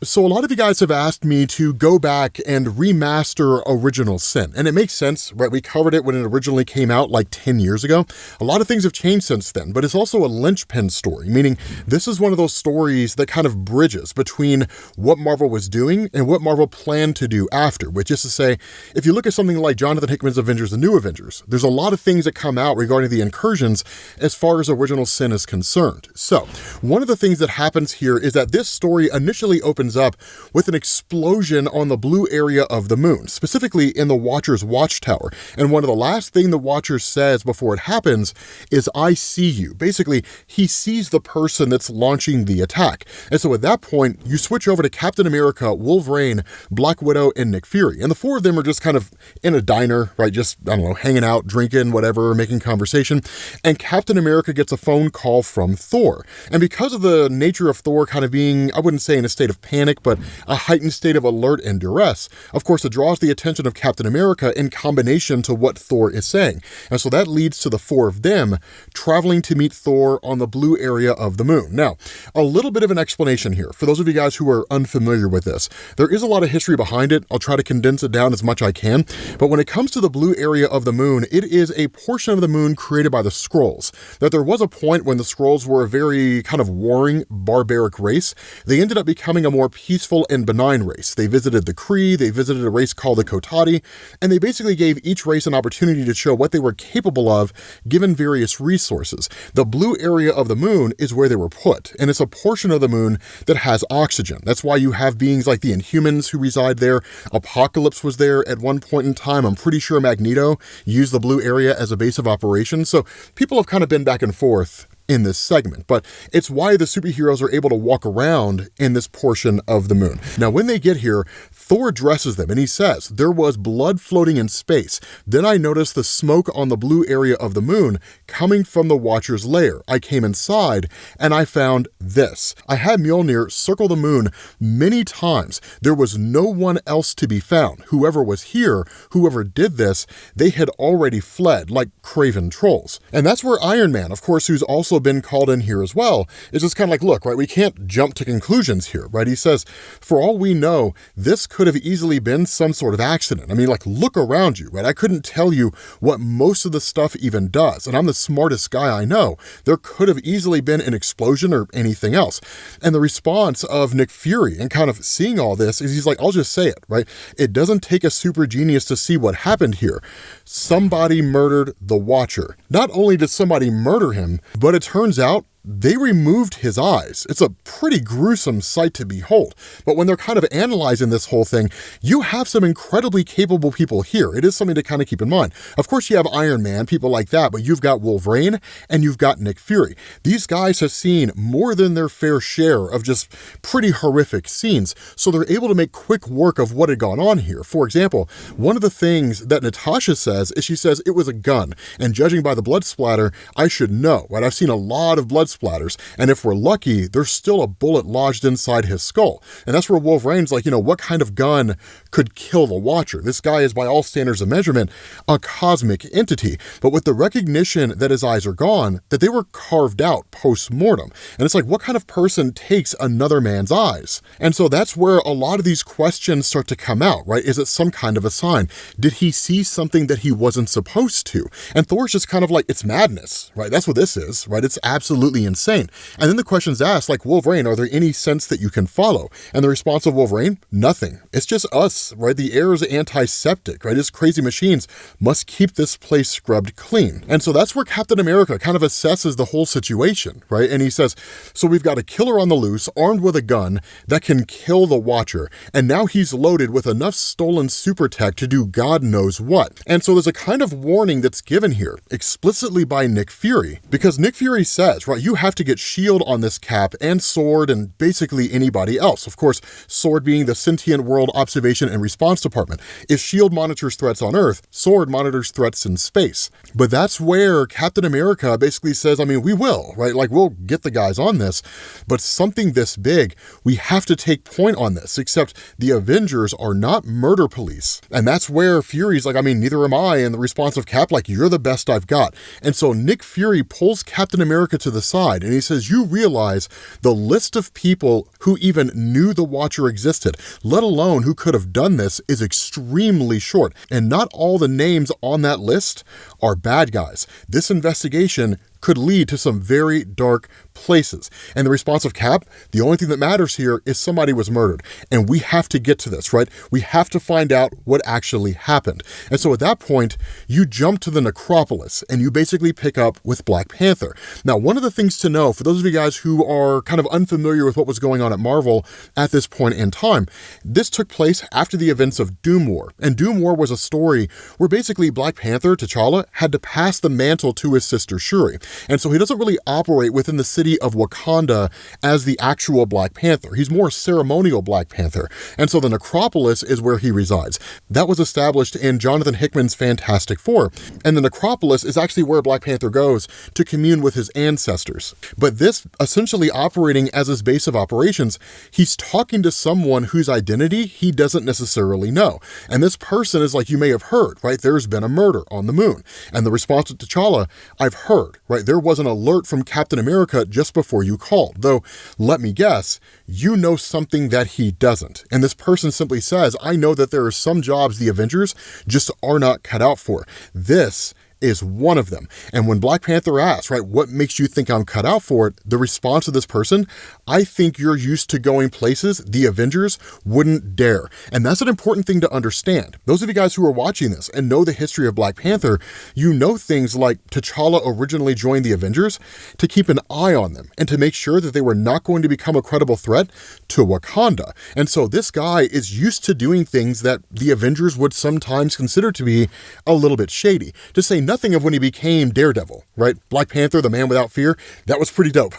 So a lot of you guys have asked me to go back and remaster Original Sin, and it makes sense, right? We covered it when it originally came out like 10 years ago. A lot of things have changed since then, but it's also a linchpin story, meaning this is one of those stories that kind of bridges between what Marvel was doing and what Marvel planned to do after, which is to say, if you look at something like Jonathan Hickman's Avengers, the New Avengers, there's a lot of things that come out regarding the incursions as far as Original Sin is concerned. So one of the things that happens here is that this story initially opens up with an explosion on the blue area of the moon, specifically in the Watcher's watchtower. And one of the last thing the Watcher says before it happens is, "I see you." Basically, he sees the person that's launching the attack. And so at that point, you switch over to Captain America, Wolverine, Black Widow, and Nick Fury. And the four of them are just kind of in a diner, right? Just, I don't know, hanging out, drinking, whatever, making conversation. And Captain America gets a phone call from Thor. And because of the nature of Thor kind of being, I wouldn't say in a state of panic, but a heightened state of alert and duress, of course, it draws the attention of Captain America in combination to what Thor is saying. And so that leads to the four of them traveling to meet Thor on the blue area of the moon. Now, a little bit of an explanation here. For those of you guys who are unfamiliar with this, there is a lot of history behind it. I'll try to condense it down as much as I can. But when it comes to the blue area of the moon, it is a portion of the moon created by the Skrulls. That there was a point when the Skrulls were a very kind of warring, barbaric race. They ended up becoming a more peaceful and benign race. They visited the Kree, they visited a race called the Kotati, and they basically gave each race an opportunity to show what they were capable of given various resources. The blue area of the moon is where they were put, and it's a portion of the moon that has oxygen. That's why you have beings like the Inhumans who reside there. Apocalypse was there at one point in time. I'm pretty sure Magneto used the blue area as a base of operations. So people have kind of been back and forth in this segment, but it's why the superheroes are able to walk around in this portion of the moon. Now, when they get here, Thor addresses them and he says, "There was blood floating in space. Then I noticed the smoke on the blue area of the moon coming from the Watcher's lair. I came inside and I found this. I had Mjolnir circle the moon many times. There was no one else to be found. Whoever was here, whoever did this, they had already fled like craven trolls." And that's where Iron Man, of course, who's also been called in here as well, is just kind of like, look, right, we can't jump to conclusions here, right? He says, for all we know, this could have easily been some sort of accident. I mean, like, look around you, right? I couldn't tell you what most of the stuff even does, and I'm the smartest guy I know. There could have easily been an explosion or anything else. And the response of Nick Fury and kind of seeing all this is he's like, I'll just say it, right? It doesn't take a super genius to see what happened here. Somebody murdered the Watcher. Not only did somebody murder him, but it turns out they removed his eyes. It's a pretty gruesome sight to behold. But when they're kind of analyzing this whole thing, you have some incredibly capable people here. It is something to kind of keep in mind. Of course, you have Iron Man, people like that, but you've got Wolverine and you've got Nick Fury. These guys have seen more than their fair share of just pretty horrific scenes, so they're able to make quick work of what had gone on here. For example, one of the things that Natasha says is she says it was a gun, and judging by the blood splatter, I should know, right? I've seen a lot of blood splatters, and if we're lucky, there's still a bullet lodged inside his skull. And that's where Wolverine's like, what kind of gun could kill the Watcher? This guy is, by all standards of measurement, a cosmic entity. But with the recognition that his eyes are gone, that they were carved out post-mortem. And it's like, what kind of person takes another man's eyes? And so that's where a lot of these questions start to come out, right? Is it some kind of a sign? Did he see something that he wasn't supposed to? And Thor's just kind of like, it's madness, right? That's what this is, right? It's absolutely insane. And then the question's asked, like, Wolverine, are there any sense that you can follow? And the response of Wolverine, nothing. It's just us, right? The air is antiseptic, right? His crazy machines must keep this place scrubbed clean. And so that's where Captain America kind of assesses the whole situation, right? And he says, so we've got a killer on the loose, armed with a gun that can kill the Watcher. And now he's loaded with enough stolen super tech to do God knows what. And so there's a kind of warning that's given here explicitly by Nick Fury, because Nick Fury says, right, you have to get S.H.I.E.L.D. on this Cap and Sword and basically anybody else. Of course, Sword being the Sentient World Observation and Response Department. If S.H.I.E.L.D. monitors threats on Earth, Sword monitors threats in space. But that's where Captain America basically says, I mean, we will, right? Like, we'll get the guys on this, but something this big, we have to take point on this, except the Avengers are not murder police. And that's where Fury's like, I mean, neither am I. And the response of Cap, like, you're the best I've got. And so Nick Fury pulls Captain America to the side aside and he says, you realize the list of people who even knew the Watcher existed, let alone who could have done this, is extremely short. And not all the names on that list are bad guys. This investigation could lead to some very dark places. And the response of Cap, the only thing that matters here is somebody was murdered. And we have to get to this, right? We have to find out what actually happened. And so at that point, you jump to the necropolis and you basically pick up with Black Panther. Now, one of the things to know, for those of you guys who are kind of unfamiliar with what was going on at Marvel at this point in time, this took place after the events of Doom War. And Doom War was a story where basically Black Panther, T'Challa, had to pass the mantle to his sister Shuri. And so he doesn't really operate within the city of Wakanda as the actual Black Panther. He's more ceremonial Black Panther. And so the necropolis is where he resides. That was established in Jonathan Hickman's Fantastic Four. And the necropolis is actually where Black Panther goes to commune with his ancestors. But this essentially operating as his base of operations, he's talking to someone whose identity he doesn't necessarily know. And this person is like, you may have heard, right? There's been a murder on the moon. And the response to T'Challa, I've heard, right? There was an alert from Captain America just before you called. Though, let me guess, you know something that he doesn't. And this person simply says, I know that there are some jobs the Avengers just are not cut out for. This is one of them. And when Black Panther asks, right, what makes you think I'm cut out for it? The response of this person, I think you're used to going places the Avengers wouldn't dare. And that's an important thing to understand. Those of you guys who are watching this and know the history of Black Panther, you know things like T'Challa originally joined the Avengers to keep an eye on them and to make sure that they were not going to become a credible threat to Wakanda. And so this guy is used to doing things that the Avengers would sometimes consider to be a little bit shady. To say nothing of when he became Daredevil, right? Black Panther, the man without fear, that was pretty dope,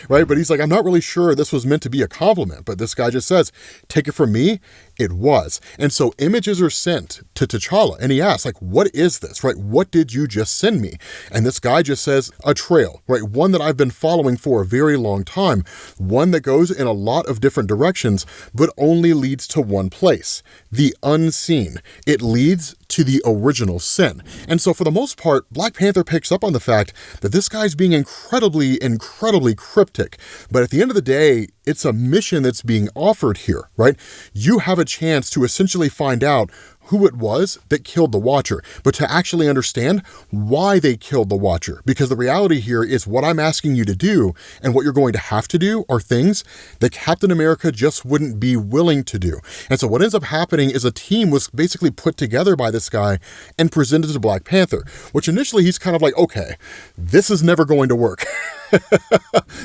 right? But he's like, I'm not really sure this was meant to be a compliment, but this guy just says, take it from me, it was. And so images are sent to T'Challa and he asks, like, what is this, right? What did you just send me? And this guy just says, a trail, right? One that I've been following for a very long time, one that goes in a lot of different directions, but only leads to one place, the unseen. It leads to the original sin. And so for the most part, Black Panther picks up on the fact that this guy's being incredibly cryptic. But at the end of the day, it's a mission that's being offered here, right? You have a chance to essentially find out who it was that killed the Watcher, but to actually understand why they killed the Watcher. Because the reality here is what I'm asking you to do and what you're going to have to do are things that Captain America just wouldn't be willing to do. And so what ends up happening is a team was basically put together by this guy and presented to Black Panther, which initially he's kind of like, okay, this is never going to work.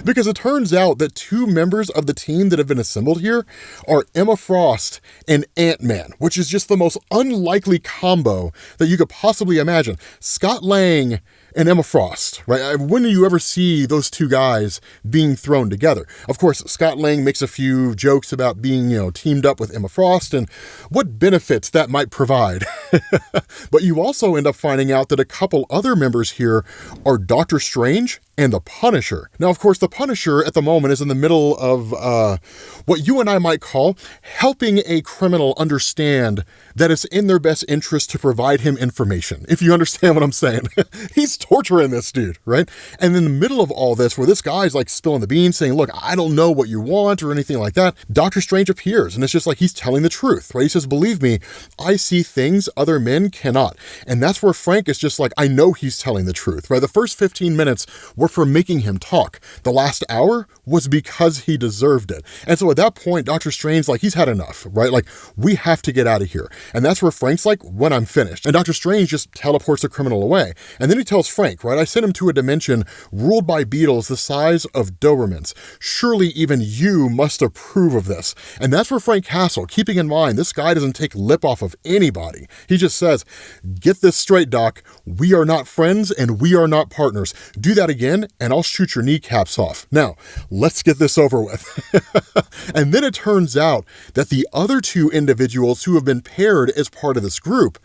Because it turns out that two members of the team that have been assembled here are Emma Frost and Ant-Man, which is just the most unlikely combo that you could possibly imagine. Scott Lang and Emma Frost, right? When do you ever see those two guys being thrown together? Of course, Scott Lang makes a few jokes about being, teamed up with Emma Frost and what benefits that might provide. But you also end up finding out that a couple other members here are Doctor Strange and the Punisher. Now, of course, the Punisher at the moment is in the middle of what you and I might call helping a criminal understand that it's in their best interest to provide him information, if you understand what I'm saying. He's torturing this dude, right? And in the middle of all this, where this guy's like spilling the beans saying, look, I don't know what you want or anything like that, Doctor Strange appears and it's just like he's telling the truth, right? He says, believe me, I see things other men cannot. And that's where Frank is just like, I know he's telling the truth, right? The first 15 minutes were for making him talk. The last hour was because he deserved it. And so at that point, Doctor Strange's like, he's had enough, right? Like, we have to get out of here. And that's where Frank's like, when I'm finished. And Doctor Strange just teleports the criminal away. And then he tells Frank, right, I sent him to a dimension ruled by beetles the size of Dobermans. Surely even you must approve of this. And that's where Frank Castle, keeping in mind, this guy doesn't take lip off of anybody. He just says, get this straight, Doc. We are not friends and we are not partners. Do that again and I'll shoot your kneecaps off. Now, let's get this over with. And then it turns out that the other two individuals who have been paired as part of this group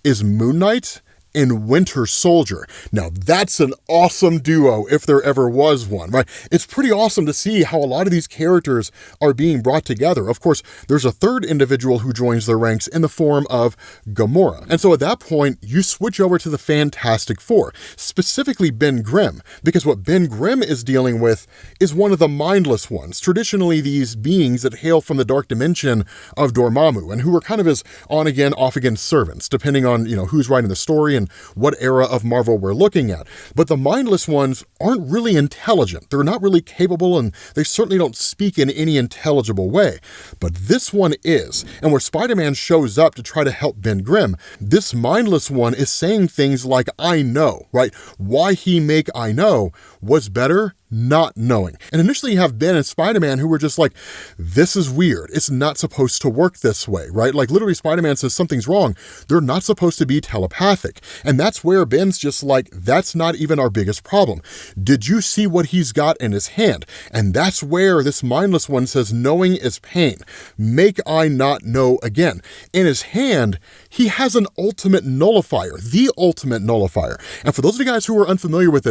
is Moon Knight and Winter Soldier. Now that's an awesome duo if there ever was one, right? It's pretty awesome to see how a lot of these characters are being brought together. Of course, there's a third individual who joins their ranks in the form of Gamora. And so at that point, you switch over to the Fantastic Four, specifically Ben Grimm, because what Ben Grimm is dealing with is one of the Mindless Ones, traditionally these beings that hail from the dark dimension of Dormammu, and who are kind of his on-again, off-again servants, depending on, who's writing the story and what era of Marvel we're looking at. But the Mindless Ones aren't really intelligent. They're not really capable, and they certainly don't speak in any intelligible way. But this one is, and where Spider-Man shows up to try to help Ben Grimm, this Mindless One is saying things like, I know, right? Why he make I know was better not knowing. And initially you have Ben and Spider-Man who were just like, this is weird. It's not supposed to work this way, right? Like literally Spider-Man says something's wrong. They're not supposed to be telepathic. And that's where Ben's just like, that's not even our biggest problem. Did you see what he's got in his hand? And that's where this Mindless One says, knowing is pain. Make I not know again. In his hand, he has an ultimate nullifier, the ultimate nullifier. And for those of you guys who are unfamiliar with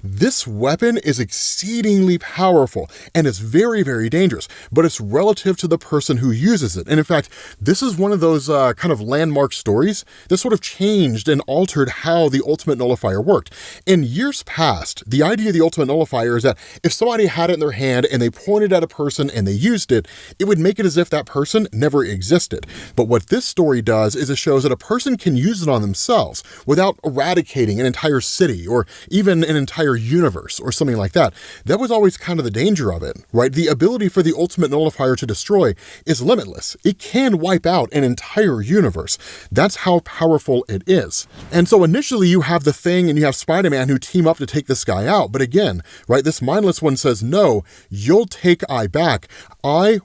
this weapon is exceedingly powerful and it's very, very dangerous, but it's relative to the person who uses it. And in fact, this is one of those kind of landmark stories that sort of changed and altered how the ultimate nullifier worked. In years past, the idea of the ultimate nullifier is that if somebody had it in their hand and they pointed at a person and they used it, it would make it as if that person never existed. But what this story does is it shows that a person can use it on themselves without eradicating an entire city or even an entire universe or something like that. That was always kind of the danger of it, right? The ability for the ultimate nullifier to destroy is limitless. It can wipe out an entire universe. That's how powerful it is. And so initially you have the Thing and you have Spider-Man who team up to take this guy out. But again, right, this Mindless One says, no, you'll take I back.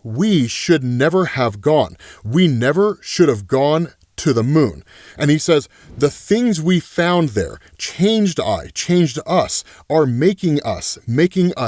We should never have gone. We never should have gone to the moon. And he says, the things we found there changed us, are making us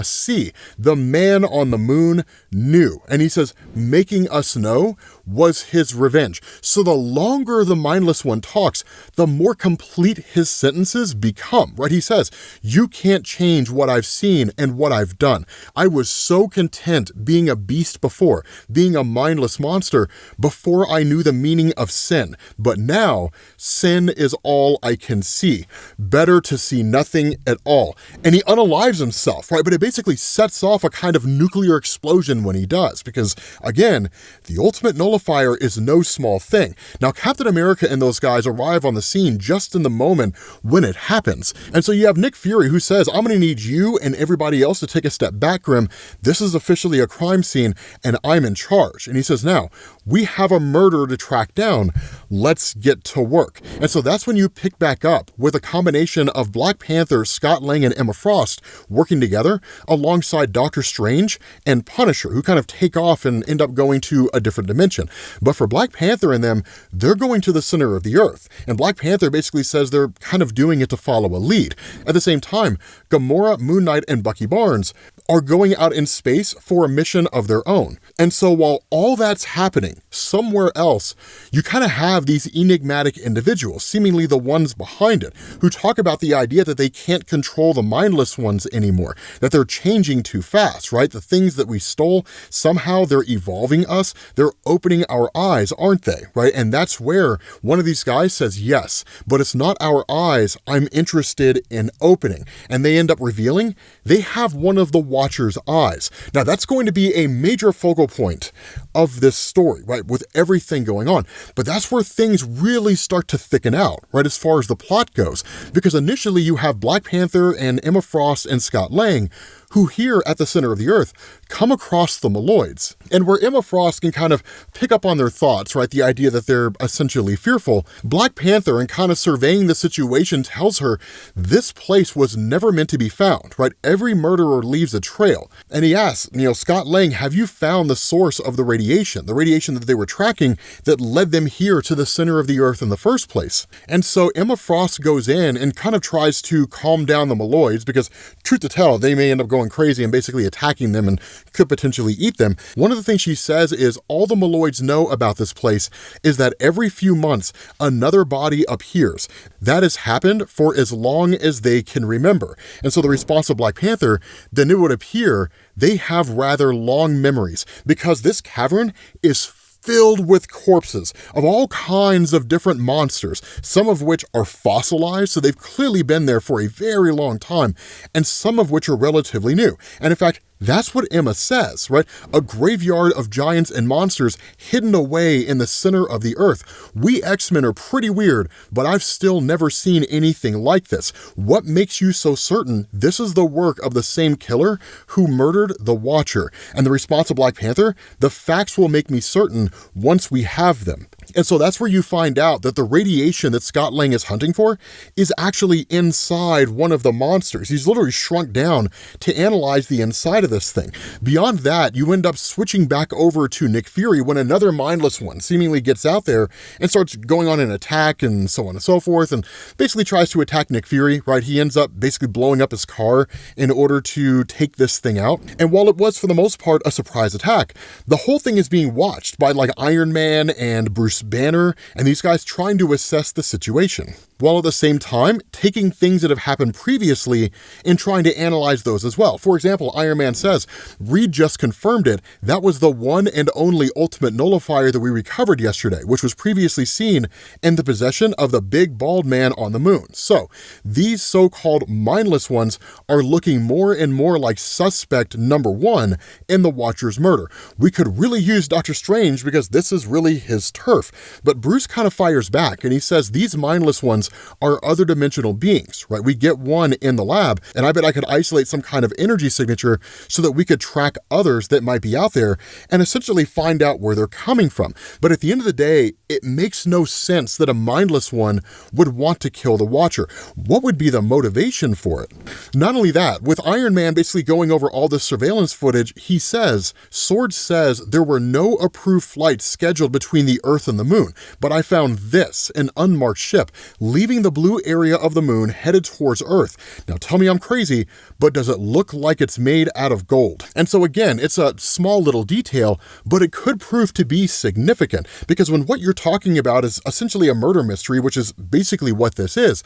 see. The man on the moon knew. And he says, making us know was his revenge. So the longer the Mindless One talks, the more complete his sentences become, right? He says, you can't change what I've seen and what I've done. I was so content being a beast before, being a mindless monster before I knew the meaning of sin. But now, sin is all I can see. Better to see nothing at all. And he unalives himself, right? But it basically sets off a kind of nuclear explosion when he does, because again, the ultimate nullifier is no small thing. Now, Captain America and those guys arrive on the scene just in the moment when it happens. And so you have Nick Fury who says, I'm gonna need you and everybody else to take a step back, Grim. This is officially a crime scene and I'm in charge. And he says, now, we have a murderer to track down. Let's get to work. And so that's when you pick back up with a combination of Black Panther, Scott Lang, and Emma Frost working together alongside Doctor Strange and Punisher, who kind of take off and end up going to a different dimension. But for Black Panther and them, they're going to the center of the earth. And Black Panther basically says they're kind of doing it to follow a lead. At the same time, Gamora, Moon Knight, and Bucky Barnes are going out in space for a mission of their own. And so while all that's happening somewhere else, you kind of have these enigmatic individuals, seemingly the ones behind it, who talk about the idea that they can't control the Mindless Ones anymore, that they're changing too fast, right? The things that we stole, somehow they're evolving us, they're opening our eyes, aren't they, right? And that's where one of these guys says, yes, but it's not our eyes I'm interested in opening. And they end up revealing they have one of the Watcher's eyes. Now that's going to be a major focal point of this story, right? With everything going on. But that's where things really start to thicken out, right? As far as the plot goes, because initially you have Black Panther and Emma Frost and Scott Lang, who here at the center of the earth come across the Maloids. And where Emma Frost can kind of pick up on their thoughts, right? The idea that they're essentially fearful. Black Panther, in kind of surveying the situation, tells her this place was never meant to be found, right? Every murderer leaves a trail. And he asks, Scott Lang, have you found the source of the radiation that they were tracking that led them here to the center of the earth in the first place? And so Emma Frost goes in and kind of tries to calm down the Maloids, because truth to tell, they may end up going going crazy and basically attacking them and could potentially eat them. One of the things she says is all the Maloids know about this place is that every few months, another body appears. That has happened for as long as they can remember. And so the response of Black Panther, then it would appear they have rather long memories because this cavern is filled with corpses of all kinds of different monsters, some of which are fossilized, so they've clearly been there for a very long time, and some of which are relatively new. And in fact, that's what Emma says, right? A graveyard of giants and monsters hidden away in the center of the earth. We X-Men are pretty weird, but I've still never seen anything like this. What makes you so certain this is the work of the same killer who murdered the Watcher? And the response of Black Panther, the facts will make me certain once we have them. And so that's where you find out that the radiation that Scott Lang is hunting for is actually inside one of the monsters. He's literally shrunk down to analyze the inside of this thing. Beyond that, you end up switching back over to Nick Fury when another Mindless One seemingly gets out there and starts going on an attack and so on and so forth, and basically tries to attack Nick Fury, right? He ends up basically blowing up his car in order to take this thing out. And while it was for the most part a surprise attack, the whole thing is being watched by like Iron Man and Bruce Banner and these guys trying to assess the situation, while at the same time taking things that have happened previously and trying to analyze those as well. For example, Iron Man says, Reed just confirmed it. That was the one and only ultimate nullifier that we recovered yesterday, which was previously seen in the possession of the big bald man on the moon. So these so-called mindless ones are looking more and more like suspect number one in the Watcher's murder. We could really use Doctor Strange because this is really his turf. But Bruce kind of fires back and he says these mindless ones are other dimensional beings, right? We get one in the lab, and I bet I could isolate some kind of energy signature so that we could track others that might be out there and essentially find out where they're coming from. But at the end of the day, it makes no sense that a mindless one would want to kill the Watcher. What would be the motivation for it? Not only that, with Iron Man basically going over all this surveillance footage, he says, Sword says there were no approved flights scheduled between the Earth and the moon, but I found this, an unmarked ship, leaving the blue area of the moon headed towards Earth. Now tell me I'm crazy, but does it look like it's made out of gold? And so again, it's a small little detail, but it could prove to be significant, because when what you're talking about is essentially a murder mystery, which is basically what this is,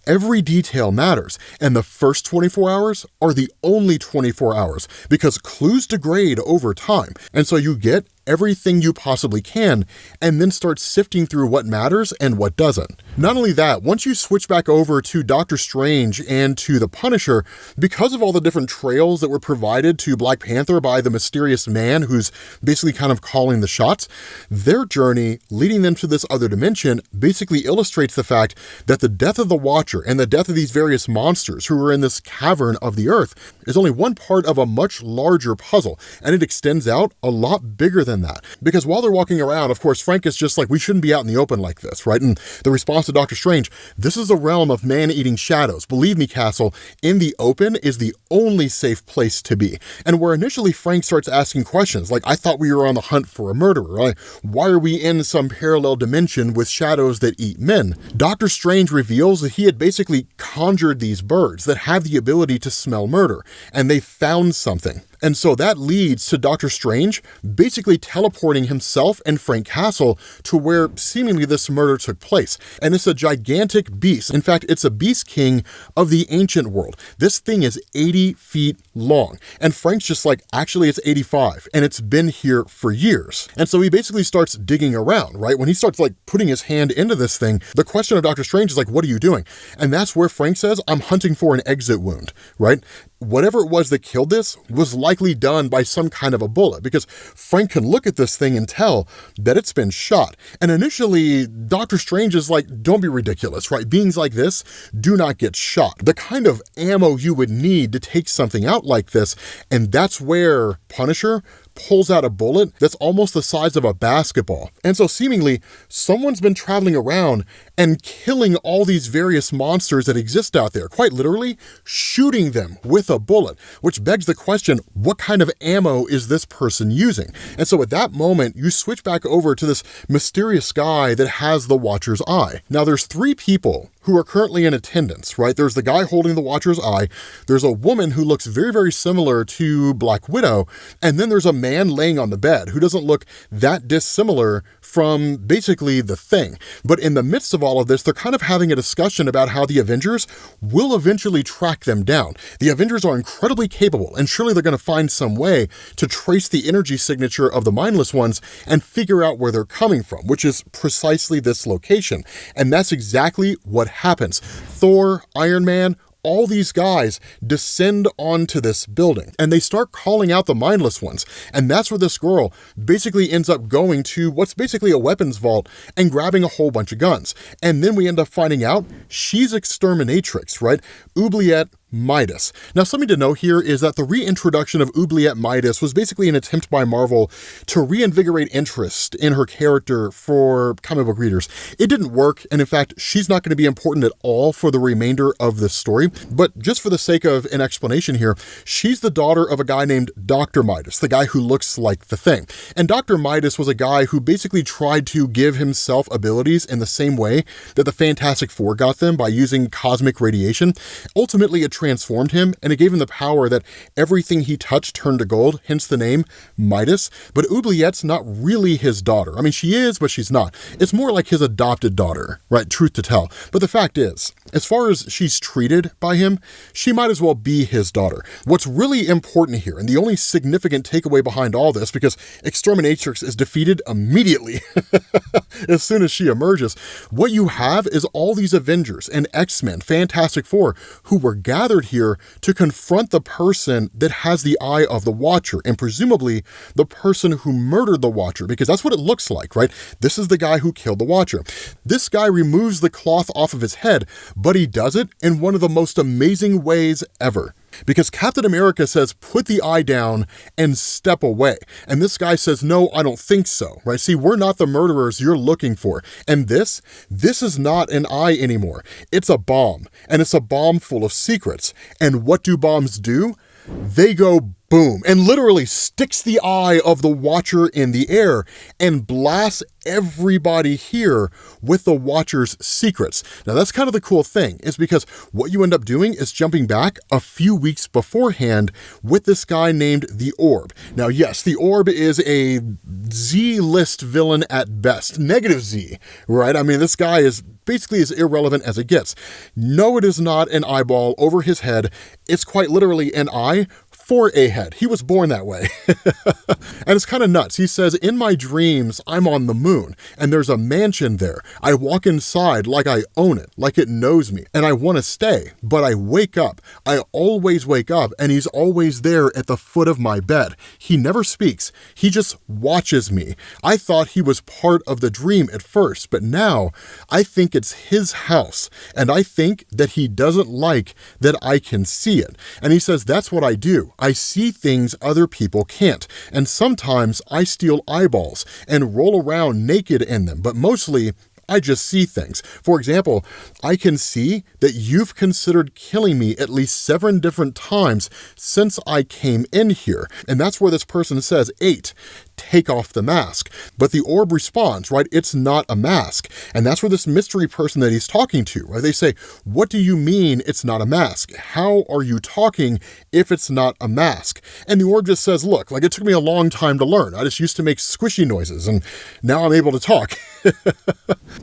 every detail matters, and the first 24 hours are the only 24 hours, because clues degrade over time, and so you get everything you possibly can, and then start sifting through what matters and what doesn't. Not only that, once you switch back over to Doctor Strange and to the Punisher, because of all the different trails that were provided to Black Panther by the mysterious man who's basically kind of calling the shots, their journey leading them to this other dimension basically illustrates the fact that the death of the Watcher and the death of these various monsters who are in this cavern of the Earth is only one part of a much larger puzzle, and it extends out a lot bigger than that. Because while they're walking around, of course, Frank is just like, we shouldn't be out in the open like this, right? And the response to Doctor Strange, this is the realm of man-eating shadows. Believe me, Castle, in the open is the only safe place to be. And where initially Frank starts asking questions, like, I thought we were on the hunt for a murderer, right? Why are we in some parallel dimension with shadows that eat men? Doctor Strange reveals that he had basically conjured these birds that have the ability to smell murder, and they found something. And so that leads to Doctor Strange basically teleporting himself and Frank Castle to where seemingly this murder took place. And it's a gigantic beast. In fact, it's a beast king of the ancient world. This thing is 80 feet long. And Frank's just like, actually it's 85 and it's been here for years. And so he basically starts digging around, right? When he starts like putting his hand into this thing, the question of Doctor Strange is like, what are you doing? And that's where Frank says, I'm hunting for an exit wound, right? Whatever it was that killed this was likely done by some kind of a bullet, because Frank can look at this thing and tell that it's been shot. And initially, Doctor Strange is like, don't be ridiculous, right? Beings like this do not get shot. The kind of ammo you would need to take something out like this, and that's where Punisher pulls out a bullet that's almost the size of a basketball. And so seemingly, someone's been traveling around and killing all these various monsters that exist out there, quite literally shooting them with a bullet, which begs the question, what kind of ammo is this person using? And so at that moment, you switch back over to this mysterious guy that has the Watcher's eye. Now there's three people who who are currently in attendance, right? There's the guy holding the Watcher's eye. There's a woman who looks very, very similar to Black Widow. And then there's a man laying on the bed who doesn't look that dissimilar from basically the Thing. But in the midst of all of this, they're kind of having a discussion about how the Avengers will eventually track them down. The Avengers are incredibly capable, and surely they're going to find some way to trace the energy signature of the Mindless Ones and figure out where they're coming from, which is precisely this location. And that's exactly what happens. Thor, Iron Man, all these guys descend onto this building and they start calling out the Mindless Ones. And that's where this girl basically ends up going to what's basically a weapons vault and grabbing a whole bunch of guns. And then we end up finding out she's exterminatrix, right? Oubliette Midas. Now, something to note here is that the reintroduction of Oubliette Midas was basically an attempt by Marvel to reinvigorate interest in her character for comic book readers. It didn't work, and in fact, she's not going to be important at all for the remainder of this story. But just for the sake of an explanation here, she's the daughter of a guy named Dr. Midas, the guy who looks like the Thing. And Dr. Midas was a guy who basically tried to give himself abilities in the same way that the Fantastic Four got them by using cosmic radiation. Ultimately, it transformed him, and it gave him the power that everything he touched turned to gold, hence the name Midas. But Oubliette's not really his daughter. I mean, she is, but she's not. It's more like his adopted daughter, right? Truth to tell. But the fact is, as far as she's treated by him, she might as well be his daughter. What's really important here, and the only significant takeaway behind all this, because Exterminatrix is defeated immediately as soon as she emerges, what you have is all these Avengers and X-Men, Fantastic Four, who were gathered here to confront the person that has the eye of the Watcher, and presumably the person who murdered the Watcher, because that's what it looks like, right? This is the guy who killed the Watcher. This guy removes the cloth off of his head, but he does it in one of the most amazing ways ever. Because Captain America says, put the eye down and step away. And this guy says, no, I don't think so, right? See, we're not the murderers you're looking for. And this is not an eye anymore. It's a bomb, and it's a bomb full of secrets. And what do bombs do? They go boom, and literally sticks the eye of the Watcher in the air and blasts everybody here with the Watcher's secrets. Now, that's kind of the cool thing, is because what you end up doing is jumping back a few weeks beforehand with this guy named the Orb. Now, yes, the Orb is a Z-list villain at best, negative Z, right? I mean, this guy is basically as irrelevant as it gets. No, it is not an eyeball over his head. It's quite literally an eye for a head. He was born that way. And it's kind of nuts. He says, in my dreams, I'm on the moon and there's a mansion there. I walk inside like I own it, like it knows me, and I want to stay, but I wake up. I always wake up and he's always there at the foot of my bed. He never speaks. He just watches me. I thought he was part of the dream at first, but now I think it's his house, and I think that he doesn't like that I can see it. And he says, that's what I do. I see things other people can't, and sometimes I steal eyeballs and roll around naked in them, but mostly I just see things. For example, I can see that you've considered killing me at least 7 different times since I came in here. And that's where this person says, 8, take off the mask. But the Orb responds, right? It's not a mask. And that's where this mystery person that he's talking to, right? They say, what do you mean it's not a mask? How are you talking if it's not a mask? And the Orb just says, look, like, it took me a long time to learn. I just used to make squishy noises and now I'm able to talk.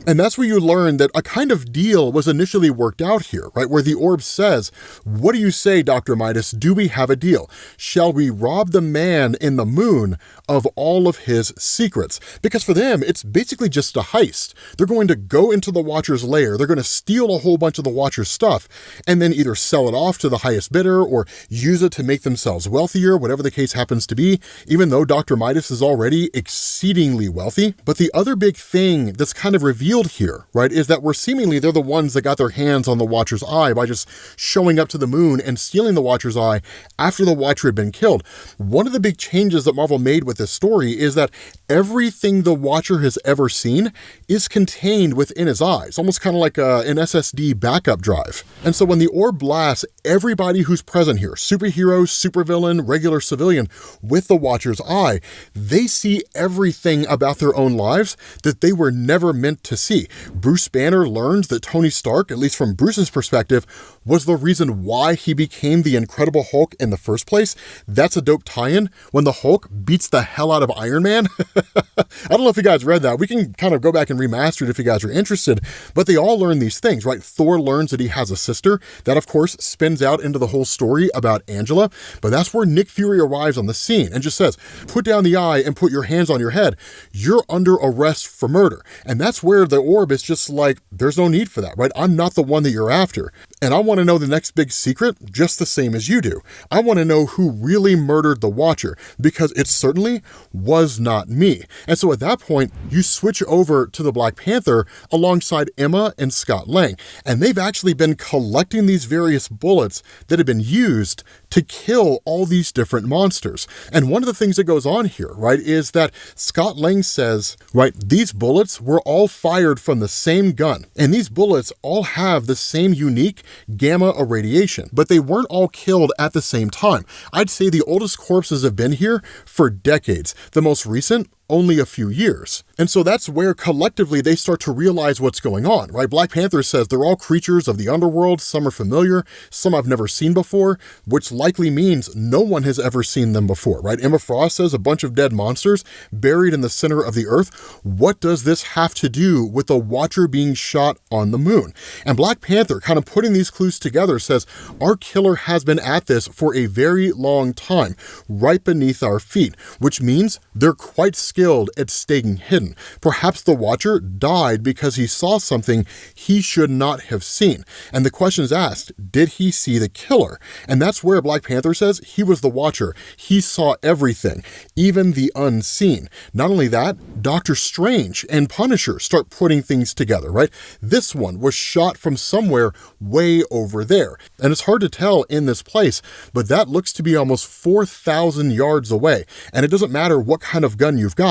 And that's where you learn that a kind of deal was initially worked out here, right? Where the Orb says, what do you say, Dr. Midas? Do we have a deal? Shall we rob the man in the moon of all of his secrets? Because for them, it's basically just a heist. They're going to go into the Watcher's lair, they're going to steal a whole bunch of the Watcher's stuff, and then either sell it off to the highest bidder or use it to make themselves wealthier, whatever the case happens to be, even though Dr. Midas is already exceedingly wealthy. But the other big thing that's kind of revealed here, right, is that they're the ones that got their hands on the Watcher's eye by just showing up to the moon and stealing the Watcher's eye after the Watcher had been killed. One of the big changes that Marvel made with this story story is that everything the Watcher has ever seen is contained within his eyes, almost kind of like an SSD backup drive. And so when the orb blasts, everybody who's present here, superhero, supervillain, regular civilian, with the Watcher's eye, they see everything about their own lives that they were never meant to see. Bruce Banner learns that Tony Stark, at least from Bruce's perspective, was the reason why he became the Incredible Hulk in the first place. That's a dope tie-in when the Hulk beats the hell out of Iron Man. I don't know if you guys read that. We can kind of go back and remaster it if you guys are interested, but they all learn these things, right? Thor learns that he has a sister. That, of course, spins out into the whole story about Angela, but that's where Nick Fury arrives on the scene and just says, put down the eye and put your hands on your head. You're under arrest for murder. And that's where the orb is just like, there's no need for that, right? I'm not the one that you're after. And I want to know the next big secret just the same as you do. I want to know who really murdered the Watcher, because it certainly was not me. And so at that point, you switch over to the Black Panther alongside Emma and Scott Lang. And they've actually been collecting these various bullets that have been used to kill all these different monsters. And one of the things that goes on here, right, is that Scott Lang says, right, these bullets were all fired from the same gun. And these bullets all have the same unique gamma irradiation, but they weren't all killed at the same time. I'd say the oldest corpses have been here for decades. The most recent, only a few years. And so that's where collectively they start to realize what's going on, right? Black Panther says they're all creatures of the underworld. Some are familiar, some I've never seen before, which likely means no one has ever seen them before, right? Emma Frost says a bunch of dead monsters buried in the center of the earth. What does this have to do with the Watcher being shot on the moon? And Black Panther, kind of putting these clues together, says our killer has been at this for a very long time, right beneath our feet, which means they're quite skilled at staying hidden. Perhaps the Watcher died because he saw something he should not have seen. And the question is asked, did he see the killer? And that's where Black Panther says he was the Watcher. He saw everything, even the unseen. Not only that, Doctor Strange and Punisher start putting things together, right? This one was shot from somewhere way over there. And it's hard to tell in this place, but that looks to be almost 4,000 yards away. And it doesn't matter what kind of gun you've got,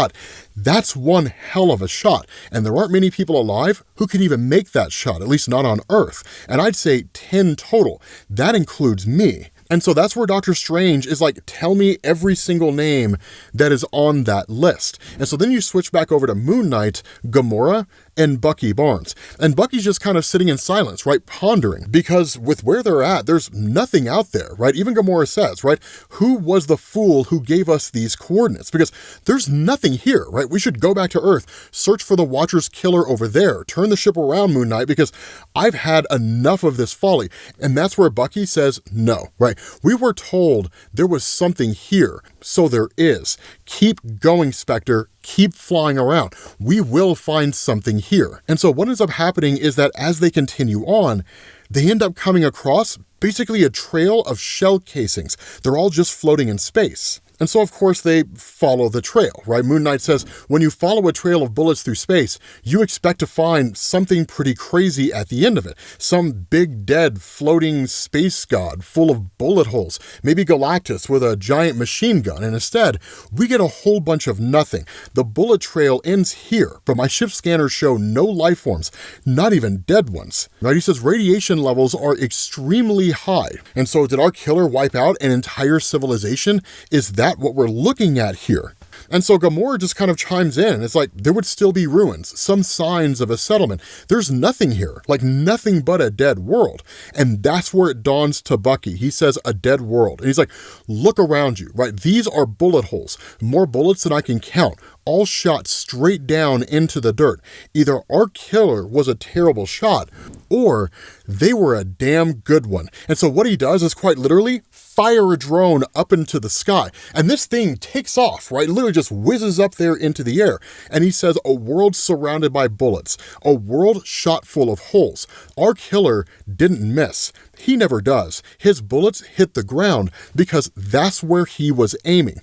that's one hell of a shot. And there aren't many people alive who could even make that shot, at least not on Earth. And I'd say 10 total. That includes me. And so that's where Doctor Strange is like, tell me every single name that is on that list. And so then you switch back over to Moon Knight, Gamora, and Bucky Barnes. And Bucky's just kind of sitting in silence, right, pondering, because with where they're at, there's nothing out there, right? Even Gamora says, right, who was the fool who gave us these coordinates? Because there's nothing here, right? We should go back to Earth, search for the Watcher's killer over there, turn the ship around, Moon Knight, because I've had enough of this folly. And that's where Bucky says, no, right? We were told there was something here, so there is. Keep going, Spectre. Keep flying around. We will find something here. And so what ends up happening is that as they continue on, they end up coming across basically a trail of shell casings. They're all just floating in space. And so, of course, they follow the trail, right? Moon Knight says, when you follow a trail of bullets through space, you expect to find something pretty crazy at the end of it. Some big, dead, floating space god full of bullet holes. Maybe Galactus with a giant machine gun. And instead, we get a whole bunch of nothing. The bullet trail ends here, but my ship scanners show no life forms, not even dead ones. Right? He says radiation levels are extremely high. And so did our killer wipe out an entire civilization? Is that what we're looking at here? And so Gamora just kind of chimes in, and it's like, there would still be ruins, some signs of a settlement. There's nothing here, like nothing but a dead world. And that's where it dawns to Bucky. He says, a dead world. And he's like, look around you, right? These are bullet holes, more bullets than I can count, all shot straight down into the dirt. Either our killer was a terrible shot, or they were a damn good one. And so what he does is quite literally fire a drone up into the sky. And this thing takes off, right? It literally just whizzes up there into the air. And he says, a world surrounded by bullets, a world shot full of holes. Our killer didn't miss. He never does. His bullets hit the ground because that's where he was aiming.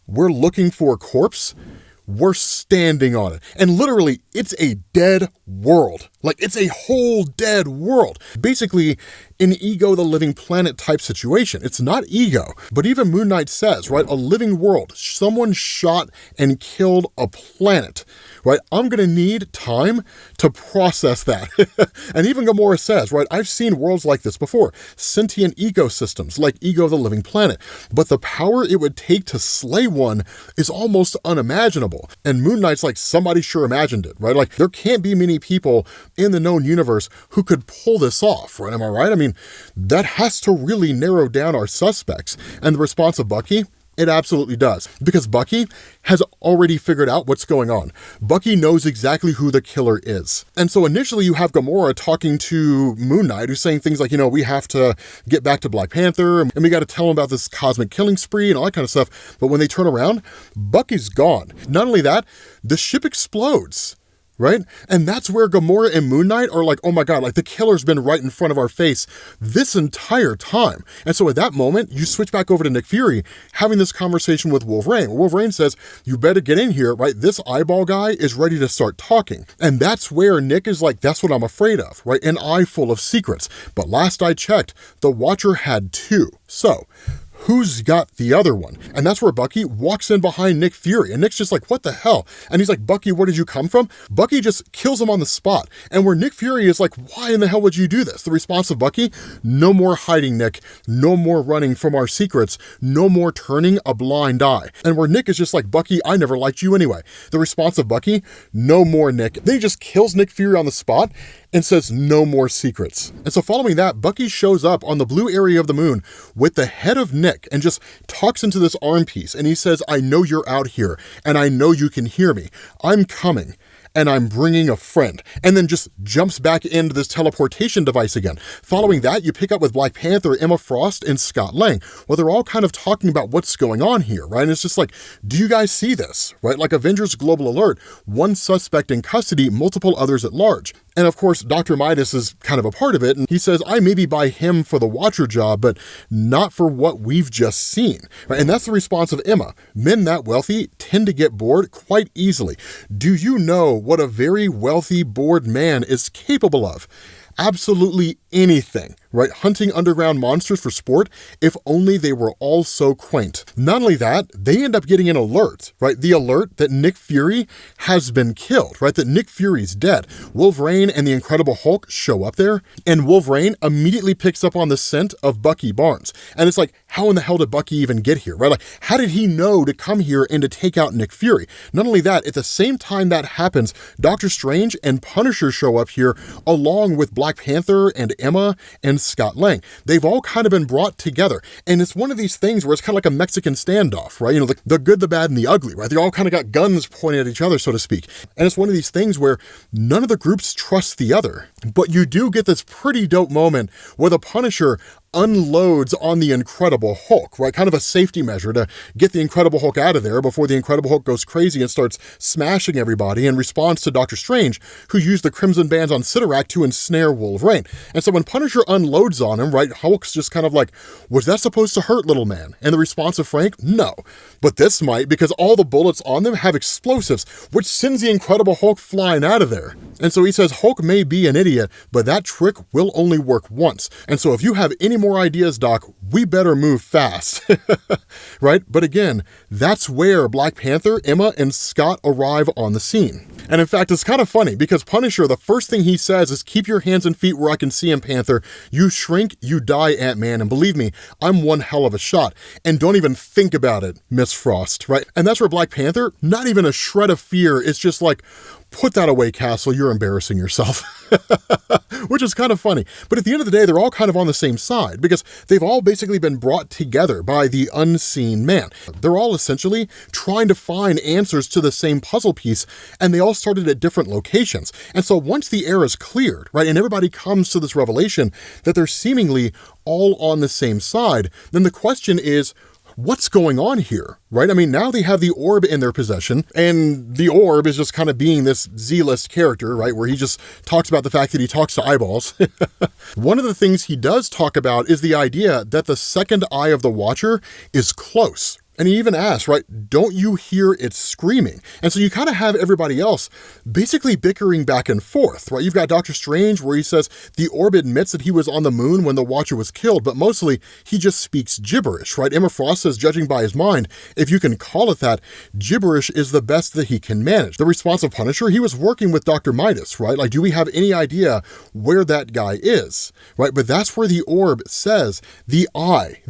We're looking for a corpse. We're standing on it. And literally, it's a dead world. Like, it's a whole dead world. Basically, an Ego the Living Planet type situation. It's not Ego, but even Moon Knight says, right, a living world, someone shot and killed a planet, right? I'm gonna need time to process that. And even Gamora says, right, I've seen worlds like this before, sentient ecosystems like Ego the Living Planet, but the power it would take to slay one is almost unimaginable. And Moon Knight's like, somebody sure imagined it, right? Like, there can't be many people in the known universe who could pull this off, right? Am I right? I mean, that has to really narrow down our suspects. And the response of Bucky, it absolutely does, because Bucky has already figured out what's going on. Bucky knows exactly who the killer is. And so initially you have Gamora talking to Moon Knight, who's saying things like, you know, we have to get back to Black Panther, and we got to tell him about this cosmic killing spree and all that kind of stuff. But when they turn around, Bucky's gone. Not only that, the ship explodes. Right? And that's where Gamora and Moon Knight are like, oh my God, like the killer's been right in front of our face this entire time. And so at that moment, you switch back over to Nick Fury having this conversation with Wolverine. Wolverine says, you better get in here, right? This eyeball guy is ready to start talking. And that's where Nick is like, that's what I'm afraid of, right? An eye full of secrets. But last I checked, the Watcher had 2. So, who's got the other one? And that's where Bucky walks in behind Nick Fury. And Nick's just like, what the hell? And he's like, Bucky, where did you come from? Bucky just kills him on the spot. And where Nick Fury is like, why in the hell would you do this? The response of Bucky, no more hiding, Nick. No more running from our secrets. No more turning a blind eye. And where Nick is just like, Bucky, I never liked you anyway. The response of Bucky, no more, Nick. Then he just kills Nick Fury on the spot and says no more secrets. And so following that, Bucky shows up on the blue area of the moon with the head of Nick and just talks into this arm piece. And he says, I know you're out here and I know you can hear me. I'm coming. And I'm bringing a friend, and then just jumps back into this teleportation device again. Following that, you pick up with Black Panther, Emma Frost, and Scott Lang. Well, they're all kind of talking about what's going on here, right? And it's just like, do you guys see this, right? Like Avengers Global Alert, one suspect in custody, multiple others at large. And of course, Dr. Midas is kind of a part of it, and he says, I maybe buy him for the Watcher job, but not for what we've just seen. Right? And that's the response of Emma. Men that wealthy tend to get bored quite easily. Do you know what a very wealthy, bored man is capable of? Absolutely anything, right? Hunting underground monsters for sport, if only they were all so quaint. Not only that, they end up getting an alert, right? The alert that Nick Fury has been killed, right? That Nick Fury's dead. Wolverine and the Incredible Hulk show up there, and Wolverine immediately picks up on the scent of Bucky Barnes. And it's like, how in the hell did Bucky even get here, right? Like, how did he know to come here and to take out Nick Fury? Not only that, at the same time that happens, Doctor Strange and Punisher show up here along with Black Panther and Emma and Scott Lang. They've all kind of been brought together. And it's one of these things where it's kind of like a Mexican standoff, right? You know, the good, the bad, and the ugly, right? They all kind of got guns pointed at each other, so to speak. And it's one of these things where none of the groups trust the other. But you do get this pretty dope moment where the Punisher unloads on the Incredible Hulk, right? Kind of a safety measure to get the Incredible Hulk out of there before the Incredible Hulk goes crazy and starts smashing everybody in response to Doctor Strange, who used the Crimson Bands on Sidorak to ensnare Wolverine. And so when Punisher unloads on him, right, Hulk's just kind of like, was that supposed to hurt, little man? And the response of Frank, no. But this might, because all the bullets on them have explosives, which sends the Incredible Hulk flying out of there. And so he says Hulk may be an idiot, but that trick will only work once. And so if you have any more ideas, Doc, we better move fast, right? But again, that's where Black Panther, Emma, and Scott arrive on the scene. And in fact, it's kind of funny because Punisher, the first thing he says is, keep your hands and feet where I can see him, Panther. You shrink, you die, Ant-Man. And believe me, I'm one hell of a shot. And don't even think about it, Miss Frost, right? And that's where Black Panther, not even a shred of fear, is just like, put that away, Castle, you're embarrassing yourself. Which is kind of funny. But at the end of the day, they're all kind of on the same side because they've all basically been brought together by the unseen man. They're all essentially trying to find answers to the same puzzle piece, and they all started at different locations. And so once the air is cleared, right, and everybody comes to this revelation that they're seemingly all on the same side, then the question is, what's going on here, right? I mean, now they have the orb in their possession, and the orb is just kind of being this Z-list character, right? Where he just talks about the fact that he talks to eyeballs. One of the things he does talk about is the idea that the second eye of the Watcher is close. And he even asks, right, don't you hear it screaming? And so you kind of have everybody else basically bickering back and forth, right? You've got Dr. Strange where he says the orb admits that he was on the moon when the Watcher was killed, but mostly he just speaks gibberish, right? Emma Frost says, judging by his mind, if you can call it that, gibberish is the best that he can manage. The response of Punisher, he was working with Dr. Midas, right? Like, do we have any idea where that guy is, right? But that's where the orb says the eye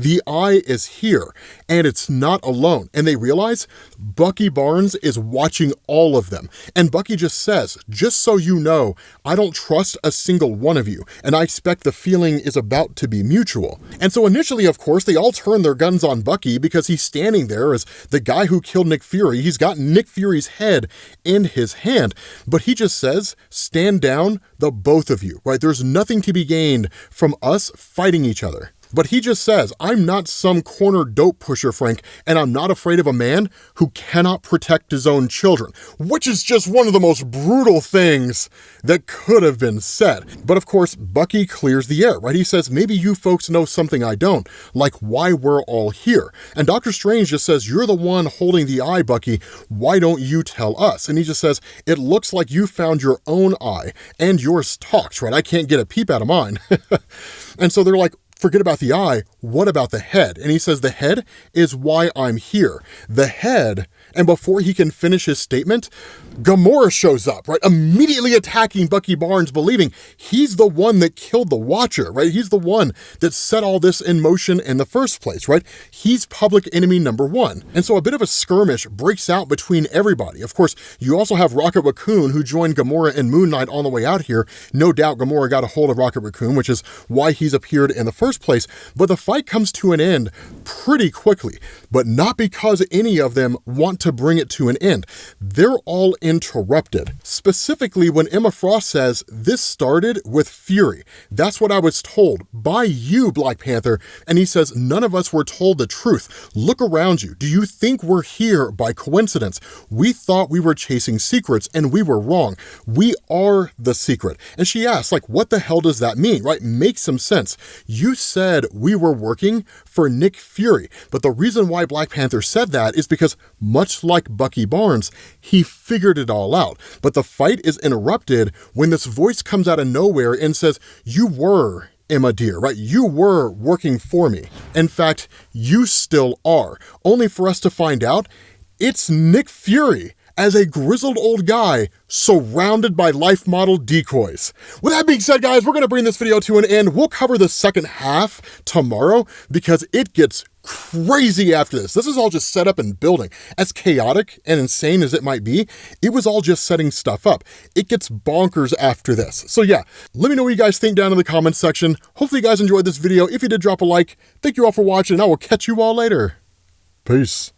is here, and it's not alone. And they realize Bucky Barnes is watching all of them. And Bucky just says, just so you know, I don't trust a single one of you, and I expect the feeling is about to be mutual. And so initially, of course, they all turn their guns on Bucky because he's standing there as the guy who killed Nick Fury. He's got Nick Fury's head in his hand, but he just says, stand down, the both of you, right? There's nothing to be gained from us fighting each other. But he just says, I'm not some corner dope pusher, Frank, and I'm not afraid of a man who cannot protect his own children, which is just one of the most brutal things that could have been said. But of course, Bucky clears the air, right? He says, maybe you folks know something I don't, like why we're all here. And Dr. Strange just says, you're the one holding the eye, Bucky. Why don't you tell us? And he just says, it looks like you found your own eye, and yours talks, right? I can't get a peep out of mine. And so they're like, forget about the eye, what about the head? And he says, the head is why I'm here. The head, and before he can finish his statement, Gamora shows up, right? Immediately attacking Bucky Barnes, believing he's the one that killed the Watcher, right? He's the one that set all this in motion in the first place, right? He's public enemy number one. And so a bit of a skirmish breaks out between everybody. Of course, you also have Rocket Raccoon, who joined Gamora and Moon Knight on the way out here. No doubt Gamora got a hold of Rocket Raccoon, which is why he's appeared in the first place, but the fight comes to an end pretty quickly, but not because any of them want to bring it to an end. They're all interrupted. Specifically, when Emma Frost says, this started with Fury. That's what I was told by you, Black Panther. And he says, none of us were told the truth. Look around you. Do you think we're here by coincidence? We thought we were chasing secrets, and we were wrong. We are the secret. And she asks, like, what the hell does that mean, right? Makes some sense. You said we were working for Nick Fury, but the reason why Black Panther said that is because, much like Bucky Barnes, he figured it all out. But the fight is interrupted when this voice comes out of nowhere and says, you were Emma dear, right? You were working for me. In fact, you still are, only for us to find out it's Nick Fury as a grizzled old guy surrounded by life model decoys. With that being said, guys, we're going to bring this video to an end. We'll cover the second half tomorrow because it gets crazy after this. This is all just set up and building. As chaotic and insane as it might be, it was all just setting stuff up. It gets bonkers after this. So yeah, let me know what you guys think down in the comments section. Hopefully you guys enjoyed this video. If you did, drop a like. Thank you all for watching, and I will catch you all later. Peace.